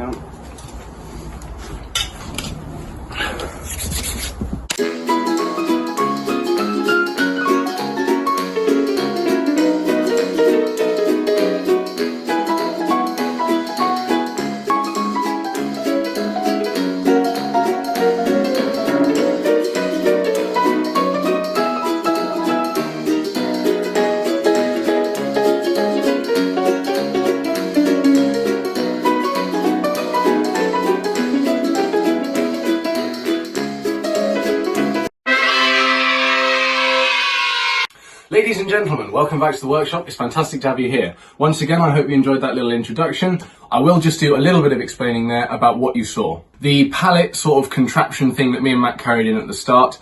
down. Ladies and gentlemen, welcome back to the workshop. It's fantastic to have you here. Once again, I hope you enjoyed that little introduction. I will just do a little bit of explaining there about what you saw. The pallet sort of contraption thing that me and Matt carried in at the start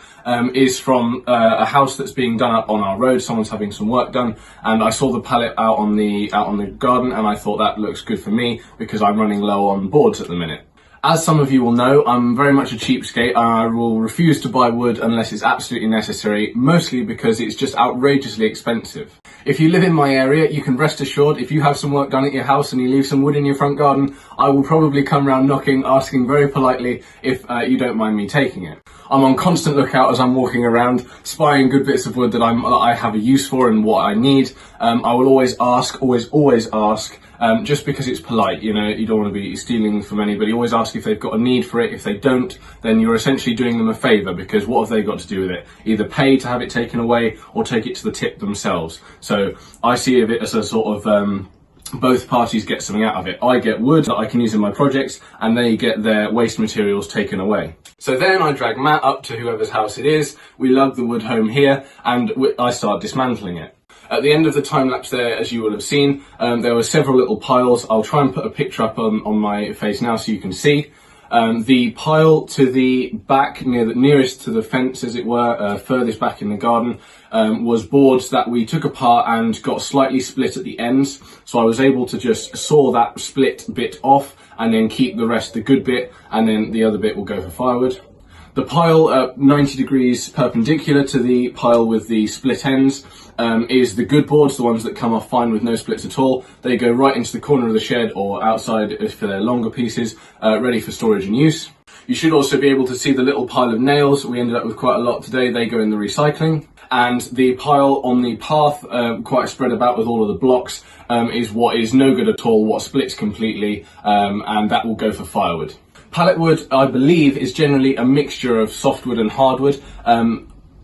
is from a house that's being done up on our road. Someone's having some work done, and I saw the pallet out on the garden, and I thought that looks good for me because I'm running low on boards at the minute. As some of you will know, I'm very much a cheapskate. I will refuse to buy wood unless it's absolutely necessary, mostly because it's just outrageously expensive. If you live in my area, you can rest assured if you have some work done at your house and you leave some wood in your front garden, I will probably come round knocking, asking very politely if you don't mind me taking it. I'm on constant lookout as I'm walking around, spying good bits of wood that I have a use for and what I need. I will always ask, always ask, just because it's polite, you know, you don't want to be stealing from anybody. Always ask if they've got a need for it. If they don't, then you're essentially doing them a favour, because what have they got to do with it? Either pay to have it taken away or take it to the tip themselves. So I see it as a sort of both parties get something out of it. I get wood that I can use in my projects, and they get their waste materials taken away. So then I drag Matt up to whoever's house it is, we lug the wood home here, and I start dismantling it. At the end of the time lapse there, as you will have seen, there were several little piles. I'll try and put a picture up on my face now so you can see. The pile to the back, nearest to the fence as it were, furthest back in the garden, was boards that we took apart and got slightly split at the ends. So I was able to just saw that split bit off and then keep the rest, the good bit, and then the other bit will go for firewood. The pile 90 degrees perpendicular to the pile with the split ends is the good boards, the ones that come off fine with no splits at all. They go right into the corner of the shed or outside if they're longer pieces, ready for storage and use. You should also be able to see the little pile of nails. We ended up with quite a lot today. They go in the recycling. And the pile on the path, quite spread about with all of the blocks, is what is no good at all, what splits completely, and that will go for firewood. Pallet wood, I believe, is generally a mixture of softwood and hardwood.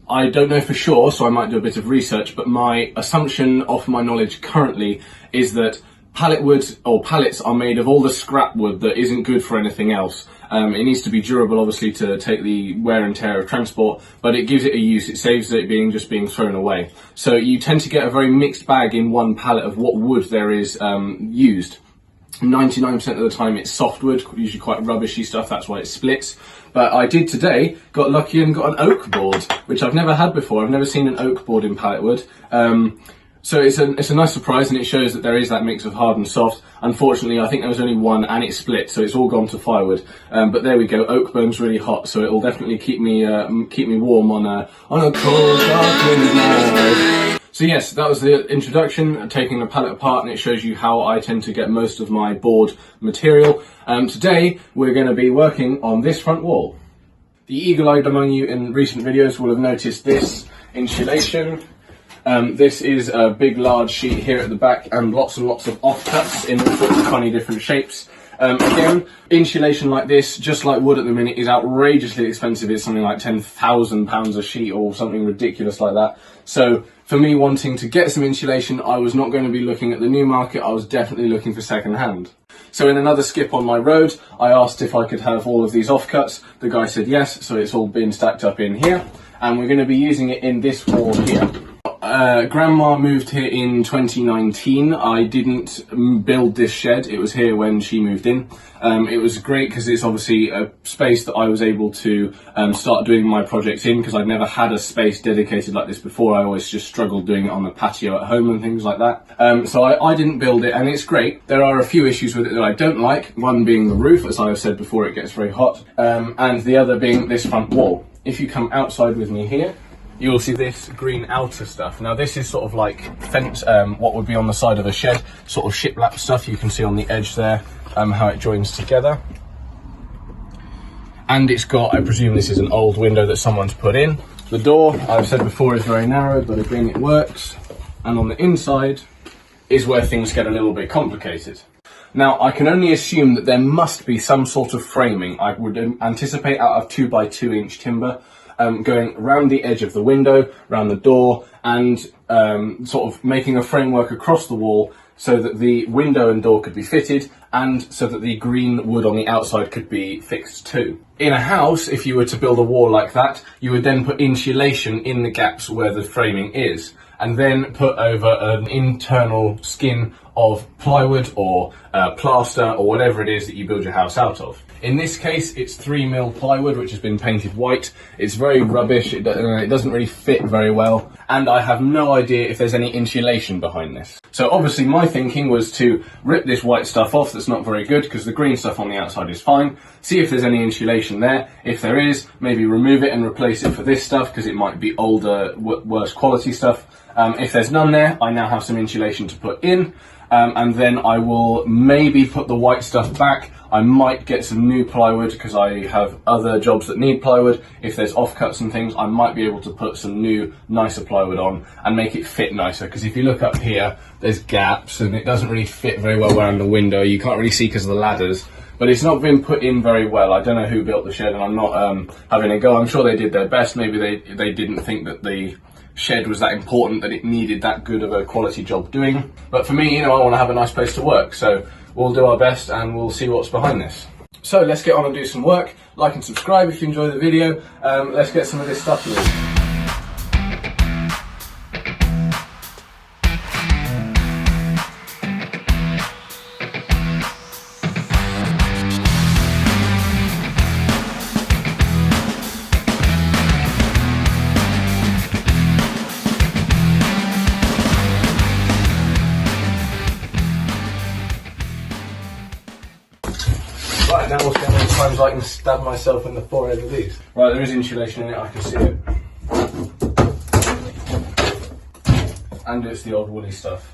I don't know for sure, so I might do a bit of research, but my assumption of my knowledge currently is that pallet wood or pallets are made of all the scrap wood that isn't good for anything else. It needs to be durable, obviously, to take the wear and tear of transport, but it gives it a use. It saves it just being thrown away. So you tend to get a very mixed bag in one pallet of what wood there is used. 99% of the time it's softwood, usually quite rubbishy stuff, that's why it splits. But I did today, got lucky and got an oak board, which I've never had before. I've never seen an oak board in pallet wood. So it's a nice surprise, and it shows that there is that mix of hard and soft. Unfortunately, I think there was only one and it split, so it's all gone to firewood. But there we go, oak bone's really hot, so it'll definitely keep me warm on a cold, dark winter's night. So yes, that was the introduction, taking the pallet apart, and it shows you how I tend to get most of my board material. Today, we're going to be working on this front wall. The eagle-eyed among you in recent videos will have noticed this insulation. This is a big, large sheet here at the back, and lots of offcuts in all sorts of funny different shapes. Again, insulation like this, just like wood at the minute, is outrageously expensive. It's something like £10,000 a sheet or something ridiculous like that. So for me wanting to get some insulation, I was not going to be looking at the new market. I was definitely looking for second hand. So in another skip on my road, I asked if I could have all of these offcuts. The guy said yes, so it's all been stacked up in here, and we're going to be using it in this wall here. Grandma moved here in 2019. I didn't build this shed, it was here when she moved in. It was great because it's obviously a space that I was able to start doing my projects in, because I'd never had a space dedicated like this before. I always just struggled doing it on the patio at home and things like that. So I didn't build it, and it's great. There are a few issues with it that I don't like, one being the roof, as I have said before, it gets very hot, and the other being this front wall. If you come outside with me here, you'll see this green outer stuff. Now this is sort of like fence, what would be on the side of a shed, sort of shiplap stuff. You can see on the edge there how it joins together. And it's got, I presume this is an old window that someone's put in. The door, I've said before, is very narrow, but again it works. And on the inside is where things get a little bit complicated. Now, I can only assume that there must be some sort of framing. I would anticipate out of 2x2 inch timber, going around the edge of the window, around the door, and sort of making a framework across the wall so that the window and door could be fitted, and so that the green wood on the outside could be fixed too. In a house, if you were to build a wall like that, you would then put insulation in the gaps where the framing is, and then put over an internal skin of plywood or plaster or whatever it is that you build your house out of. In this case, it's 3mm plywood, which has been painted white. It's very rubbish, it doesn't really fit very well, and I have no idea if there's any insulation behind this. So obviously my thinking was to rip this white stuff off that's not very good, because the green stuff on the outside is fine, see if there's any insulation there. If there is, maybe remove it and replace it for this stuff, because it might be older, worse quality stuff. If there's none there, I now have some insulation to put in, and then I will maybe put the white stuff back. I might get some new plywood because I have other jobs that need plywood. If there's offcuts and things, I might be able to put some new, nicer plywood on and make it fit nicer. Because if you look up here, there's gaps and it doesn't really fit very well around the window. You can't really see because of the ladders. But it's not been put in very well. I don't know who built the shed, and I'm not having a go. I'm sure they did their best. Maybe they didn't think that the shed was that important, that it needed that good of a quality job doing. But for me, I want to have a nice place to work, so we'll do our best and we'll see what's behind this. So let's get on and do some work. Like and subscribe if you enjoy the video. Let's get some of this stuff moving. Right, now we'll see how many times I can stab myself in the forehead with these. Right, there is insulation in it, I can see it. And it's the old woolly stuff,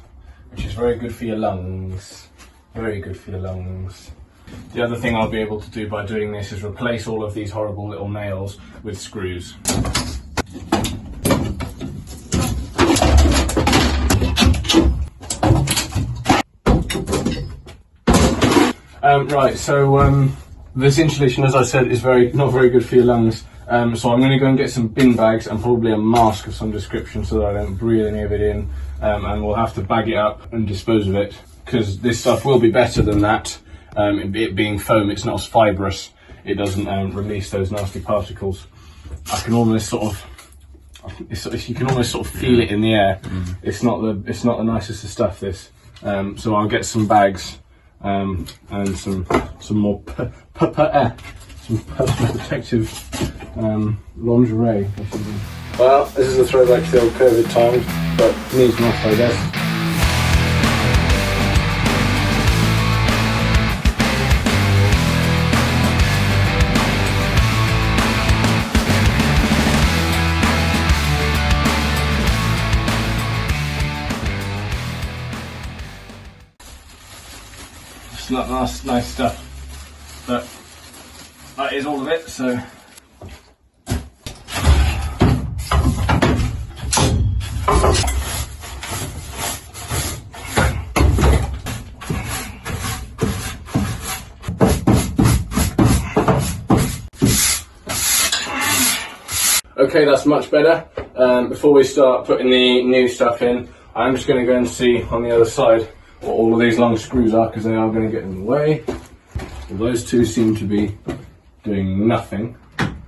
which is very good for your lungs. Very good for your lungs. The other thing I'll be able to do by doing this is replace all of these horrible little nails with screws. Right, so this insulation, as I said, is not very good for your lungs. So I'm going to go and get some bin bags and probably a mask of some description so that I don't breathe any of it in. And we'll have to bag it up and dispose of it, because this stuff will be better than that. It being foam, it's not as fibrous. It doesn't release those nasty particles. I can almost you can almost sort of feel it in the air. It's not the nicest of stuff, this. So I'll get some bags. And some more some personal protective lingerie. Well, this is a throwback to the old COVID times, but needs must, I guess. Not nice stuff, but that is all of it. So okay, that's much better. Before we start putting the new stuff in, I'm just going to go and see on the other side what all of these long screws are, because they are going to get in the way. Well, those two seem to be doing nothing.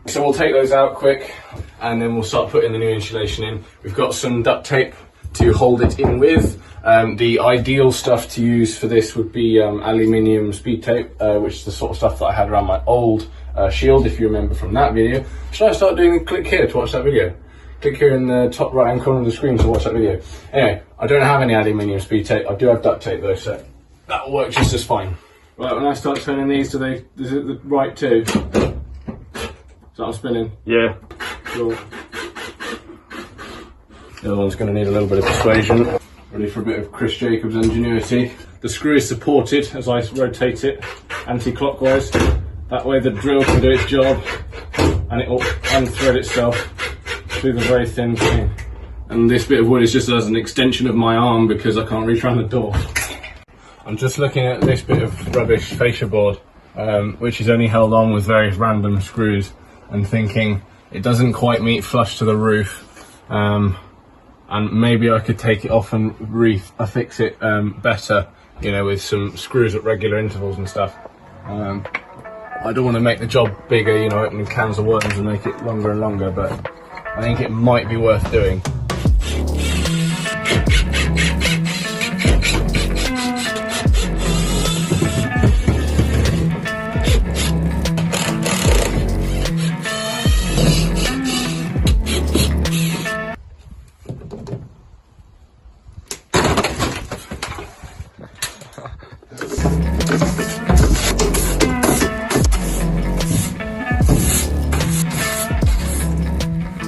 So we'll take those out quick and then we'll start putting the new insulation in. We've got some duct tape to hold it in with. The ideal stuff to use for this would be aluminium speed tape, which is the sort of stuff that I had around my old shield, if you remember from that video. Should I start doing a click here to watch that video? Click here in the top right hand corner of the screen to watch that video. Anyway, I don't have any aluminium speed tape. I do have duct tape though, so that will work just as fine. Right, when I start turning these, is it the right two? So I'm spinning? Yeah. Cool. The other one's going to need a little bit of persuasion. Ready for a bit of Chris Jacobs ingenuity. The screw is supported as I rotate it anti-clockwise. That way the drill can do its job and it will unthread itself through the very thin thing. And this bit of wood is just as an extension of my arm because I can't reach around the door. I'm just looking at this bit of rubbish fascia board, which is only held on with various random screws, and thinking it doesn't quite meet flush to the roof, and maybe I could take it off and affix it better, you know, with some screws at regular intervals and stuff. I don't want to make the job bigger, you know, opening cans of worms and make it longer and longer, but I think it might be worth doing.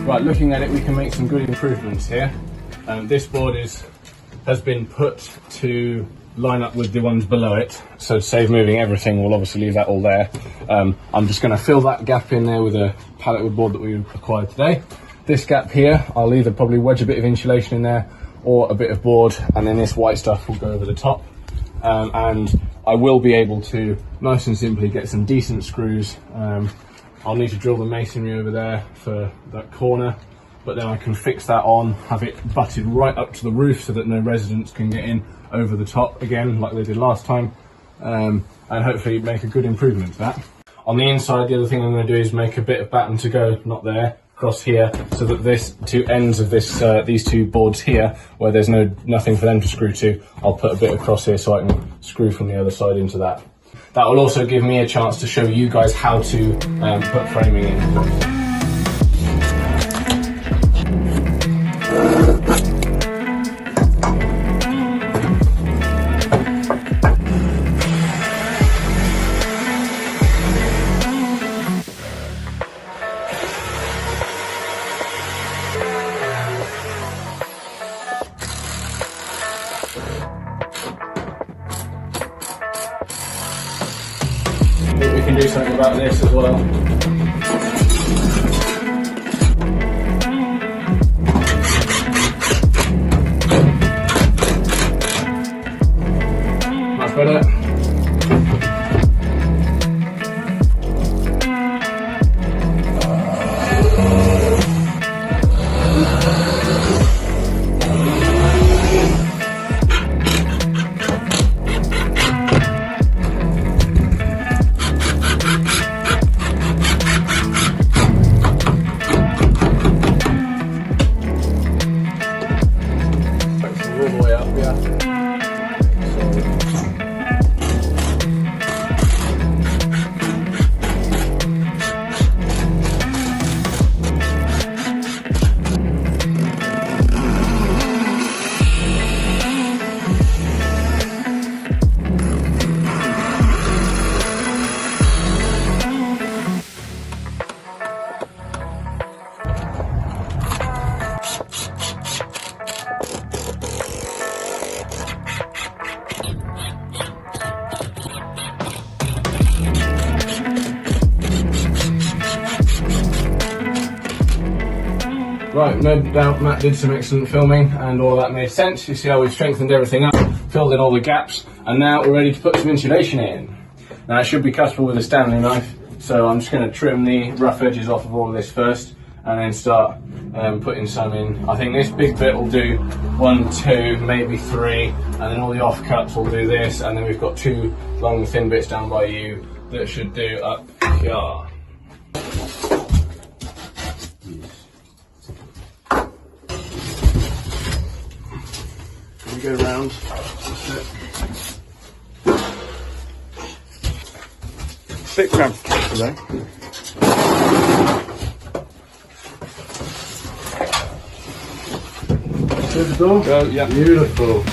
Right, looking at it, we can make some good improvements here. This board has been put to line up with the ones below it, so to save moving everything, we'll obviously leave that all there. I'm just going to fill that gap in there with a pallet wood board that we acquired today. This gap here, I'll either probably wedge a bit of insulation in there or a bit of board, and then this white stuff will go over the top. And I will be able to, nice and simply, get some decent screws. I'll need to drill the masonry over there for that corner, but then I can fix that on, have it butted right up to the roof so that no residents can get in over the top again like they did last time, and hopefully make a good improvement to that. On the inside, the other thing I'm going to do is make a bit of batten to go, not there, across here, so that this two ends of this these two boards here, where there's nothing for them to screw to, I'll put a bit across here so I can screw from the other side into that. That will also give me a chance to show you guys how to put framing in. I think we can do something about this as well. Much better. All the way up, yeah. Right, no doubt Matt did some excellent filming and all of that made sense. You see how we've strengthened everything up, filled in all the gaps, and now we're ready to put some insulation in. Now it should be cuttable with a Stanley knife, so I'm just going to trim the rough edges off of all of this first and then start putting some in. I think this big bit will do 1, 2, maybe 3, and then all the offcuts will do this, and then we've got 2 long thin bits down by you that should do up here. Go round. Bit cramped today. Beautiful. Go, yeah. Beautiful.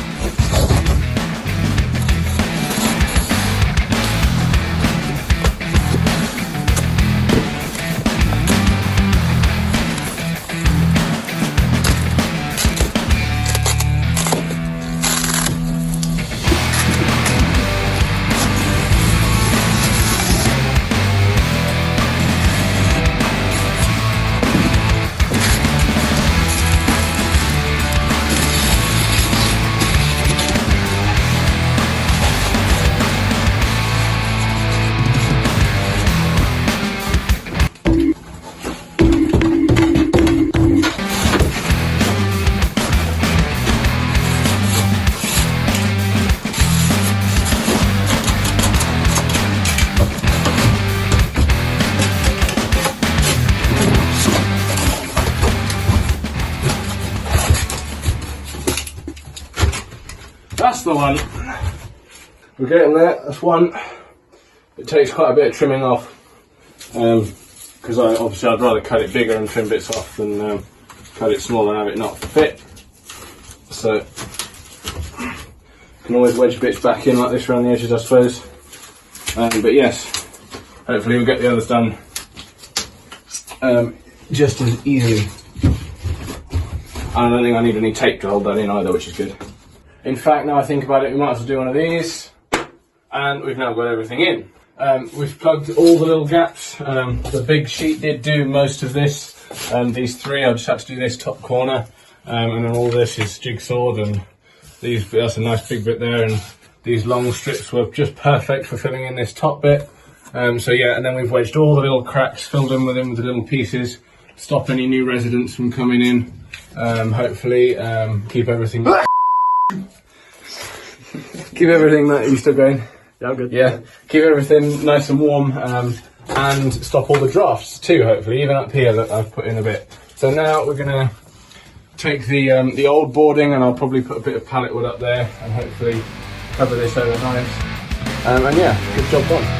the one. We're getting there, that's one. It takes quite a bit of trimming off, because I'd rather cut it bigger and trim bits off than cut it smaller and have it not fit. So, you can always wedge bits back in like this around the edges, I suppose. But yes, hopefully we'll get the others done just as easily. I don't think I need any tape to hold that in either, which is good. In fact, now I think about it, we might as well do one of these. And we've now got everything in. We've plugged all the little gaps. The big sheet did do most of this. These three, I just had to do this top corner. And then all this is jigsawed, and that's a nice big bit there. And these long strips were just perfect for filling in this top bit. So yeah, and then we've wedged all the little cracks, filled them with the little pieces, stop any new residents from coming in. Hopefully, keep everything. Keep everything that you still going. Yeah, I'm good. Yeah, keep everything nice and warm, and stop all the drafts too, hopefully, even up here that I've put in a bit. So now we're gonna take the old boarding, and I'll probably put a bit of pallet wood up there and hopefully cover this overnight. And yeah, good job done.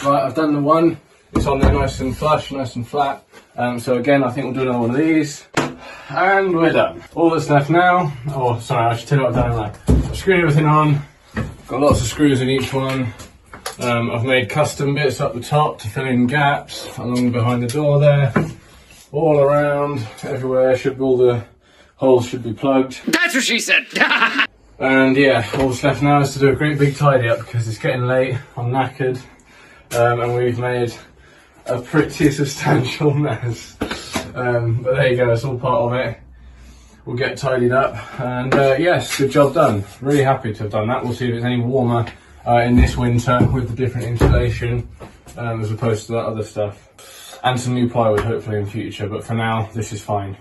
Right, I've done the one. It's on there nice and flush, nice and flat. So again, I think we'll do another one of these. And we're done. All that's left now, oh sorry, I should tell you what I've done right. I've screwed everything on. Got lots of screws in each one. I've made custom bits up the top to fill in gaps along behind the door there. All around, everywhere, all the holes should be plugged. That's what she said! And yeah, all that's left now is to do a great big tidy up because it's getting late, I'm knackered. And we've made a pretty substantial mess. But there you go, it's all part of it. We'll get tidied up, and yes, good job done. Really happy to have done that. We'll see if it's any warmer in this winter with the different insulation as opposed to that other stuff. And some new plywood hopefully in future, but for now, this is fine.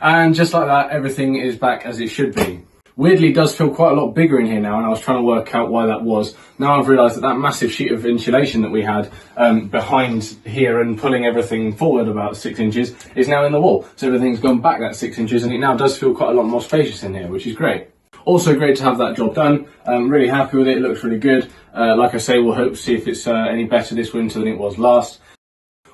And just like that, everything is back as it should be. Weirdly, it does feel quite a lot bigger in here now, and I was trying to work out why that was. Now I've realised that that massive sheet of insulation that we had behind here and pulling everything forward about 6 inches is now in the wall. So everything's gone back that 6 inches, and it now does feel quite a lot more spacious in here, which is great. Also great to have that job done. Really happy with it. It looks really good. Like I say, we'll hope to see if it's any better this winter than it was last.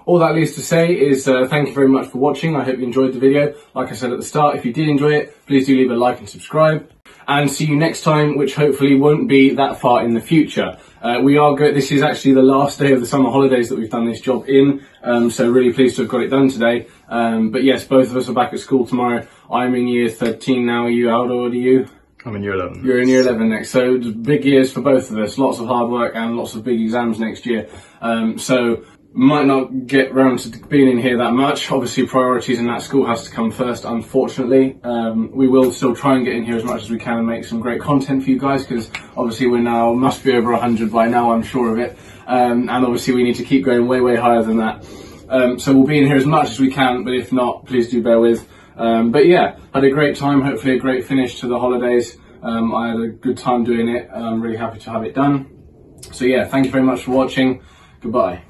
All that leaves to say is thank you very much for watching. I hope you enjoyed the video. Like I said at the start, if you did enjoy it, please do leave a like and subscribe. And see you next time, which hopefully won't be that far in the future. This is actually the last day of the summer holidays that we've done this job in. So really pleased to have got it done today. But yes, both of us are back at school tomorrow. I'm in year 13 now. How old are you? I'm in year 11. You're in year 11 next. So big years for both of us. Lots of hard work and lots of big exams next year. So might not get round to being in here that much. Obviously priorities in that school has to come first, unfortunately. We will still try and get in here as much as we can and make some great content for you guys, because obviously we're now, must be over 100 by now, I'm sure of it. And obviously we need to keep going way, way higher than that. So we'll be in here as much as we can, but if not, please do bear with. But yeah, had a great time, hopefully a great finish to the holidays. I had a good time doing it. I'm really happy to have it done. So yeah, thank you very much for watching. Goodbye.